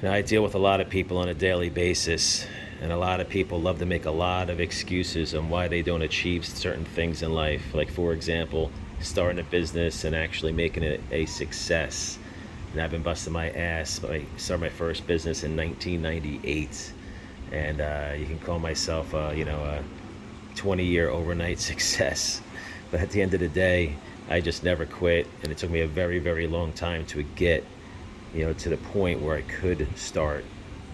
I deal with a lot of people on a daily basis, and a lot of people love to make a lot of excuses on why they don't achieve certain things in life. Like, for example, starting a business and actually making it a success. And I've been busting my ass. I started my first business in 1998, and you can call myself, a 20-year overnight success. But at the end of the day, I just never quit, and it took me a very, very long time to get to the point where I could start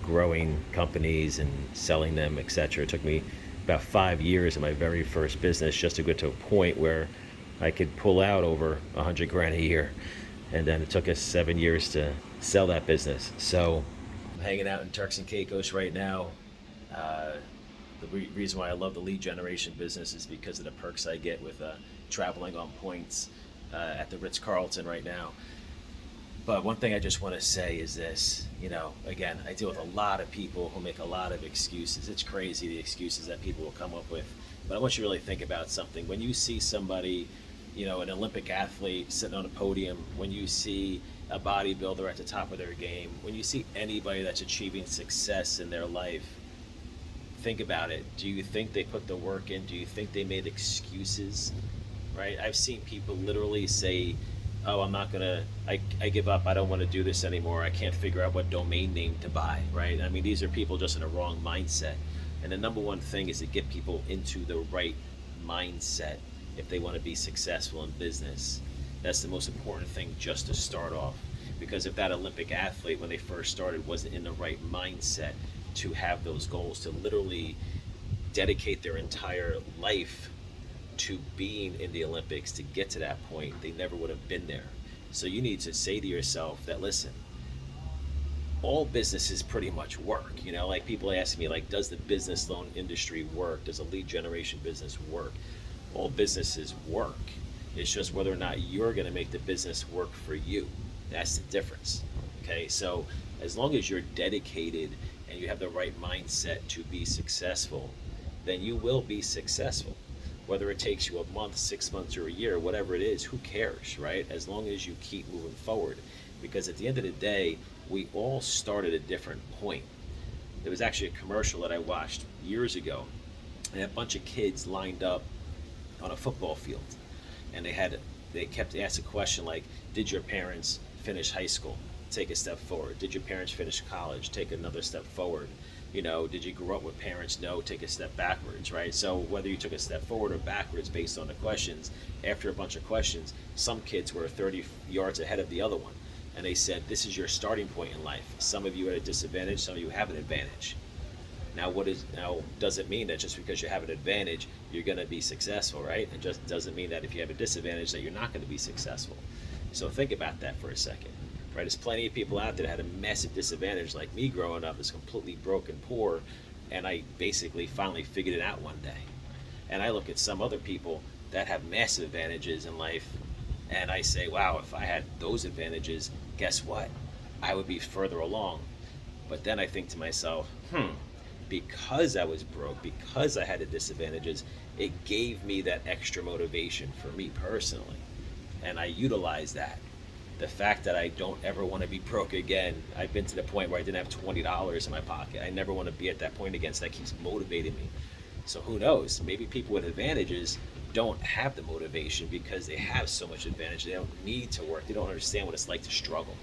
growing companies and selling them, etc. It took me about 5 years in my very first business just to get to a point where I could pull out over 100 grand a year. And then it took us 7 years to sell that business. So I'm hanging out in Turks and Caicos right now. Uh, the reason why I love the lead generation business is because of the perks I get with traveling on points at the Ritz Carlton right now. But one thing I just want to say is this, again, I deal with a lot of people who make a lot of excuses. It's crazy the excuses that people will come up with. But I want you to really think about something. When you see somebody, an Olympic athlete sitting on a podium, when you see a bodybuilder at the top of their game, when you see anybody that's achieving success in their life, think about it. Do you think they put the work in? Do you think they made excuses? Right? I've seen people literally say, oh, I'm not gonna, I give up, I don't want to do this anymore, I can't figure out what domain name to buy, right? I mean, these are people just in a wrong mindset. And the number one thing is to get people into the right mindset if they want to be successful in business. That's the most important thing, just to start off. Because if that Olympic athlete, when they first started, wasn't in the right mindset to have those goals, to literally dedicate their entire life to being in the Olympics to get to that point, they never would have been there. So you need to say to yourself that, listen, all businesses pretty much work. Like people ask me, like, does the business loan industry work? Does a lead generation business work? All businesses work. It's just whether or not you're going to make the business work for you. That's the difference. Okay, so as long as you're dedicated and you have the right mindset to be successful, then you will be successful. Whether it takes you a month, 6 months, or a year, whatever it is, who cares, right? As long as you keep moving forward. Because at the end of the day, we all start at a different point. There was actually a commercial that I watched years ago, and a bunch of kids lined up on a football field. And they kept asking a question like, did your parents finish high school? Take a step forward. Did your parents finish college? Take another step forward. Did you grow up with parents? No, take a step backwards, right? So whether you took a step forward or backwards based on the questions, after a bunch of questions, some kids were 30 yards ahead of the other one. And they said, this is your starting point in life. Some of you are at a disadvantage, some of you have an advantage. Now, does it mean that just because you have an advantage, you're going to be successful, right? It just doesn't mean that if you have a disadvantage that you're not going to be successful. So think about that for a second. Right, there's plenty of people out there that had a massive disadvantage, like me growing up as completely broke and poor, and I basically finally figured it out one day. And I look at some other people that have massive advantages in life, and I say, wow, if I had those advantages, guess what? I would be further along. But then I think to myself, because I was broke, because I had the disadvantages, it gave me that extra motivation for me personally. And I utilize that. The fact that I don't ever want to be broke again. I've been to the point where I didn't have $20 in my pocket. I never want to be at that point again, so that keeps motivating me. So who knows? Maybe people with advantages don't have the motivation because they have so much advantage. They don't need to work. They don't understand what it's like to struggle.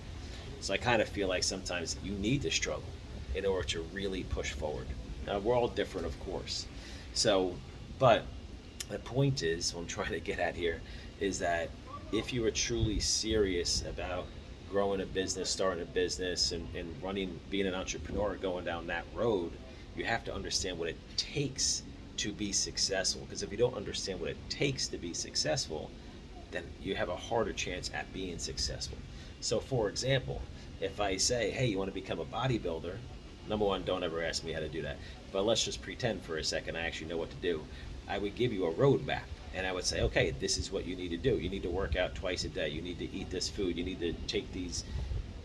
So I kind of feel like sometimes you need to struggle in order to really push forward. Now, we're all different, of course. So, but the point is, what I'm trying to get at here is that if you are truly serious about growing a business, starting a business, and being an entrepreneur, going down that road, you have to understand what it takes to be successful. Because if you don't understand what it takes to be successful, then you have a harder chance at being successful. So, for example, if I say, hey, you want to become a bodybuilder, number one, don't ever ask me how to do that. But let's just pretend for a second I actually know what to do. I would give you a roadmap. And I would say, okay, this is what you need to do. You need to work out twice a day. You need to eat this food. You need to take these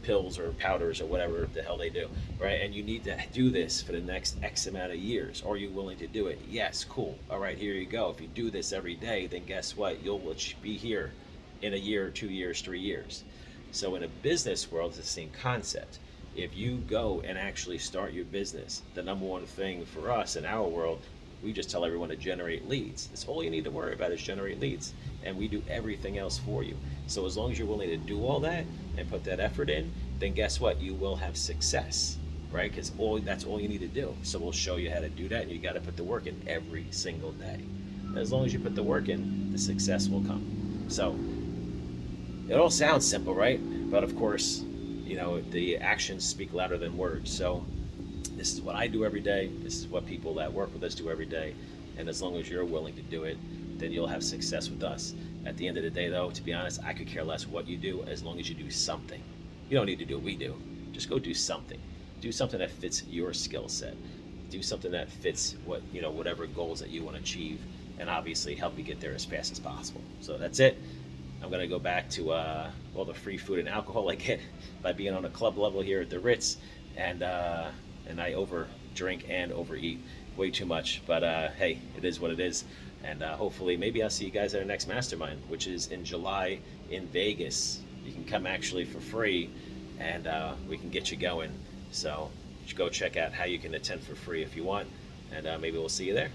pills or powders or whatever the hell they do, right? And you need to do this for the next X amount of years. Are you willing to do it? Yes, cool. All right, here you go. If you do this every day, then guess what? You'll be here in a year, 2 years, 3 years. So in a business world, it's the same concept. if you go and actually start your business, the number one thing for us in our world, we just tell everyone to generate leads. That's all you need to worry about is generate leads. And we do everything else for you. So as long as you're willing to do all that and put that effort in, then guess what? You will have success, right? Because that's all you need to do. So we'll show you how to do that, and you got to put the work in every single day. And as long as you put the work in, the success will come. So it all sounds simple, right? But of course, the actions speak louder than words. So this is what I do every day. This is what people that work with us do every day. And as long as you're willing to do it, then you'll have success with us. At the end of the day, though, to be honest, I could care less what you do as long as you do something. You don't need to do what we do. Just go do something. Do something that fits your skill set. Do something that fits whatever goals that you want to achieve, and obviously help you get there as fast as possible. So that's it. I'm going to go back to all the free food and alcohol I get by being on a club level here at the Ritz, and I over drink and overeat way too much. But hey, it is what it is. And hopefully, maybe I'll see you guys at our next mastermind, which is in July in Vegas. You can come actually for free, and we can get you going. So go check out how you can attend for free if you want, and maybe we'll see you there.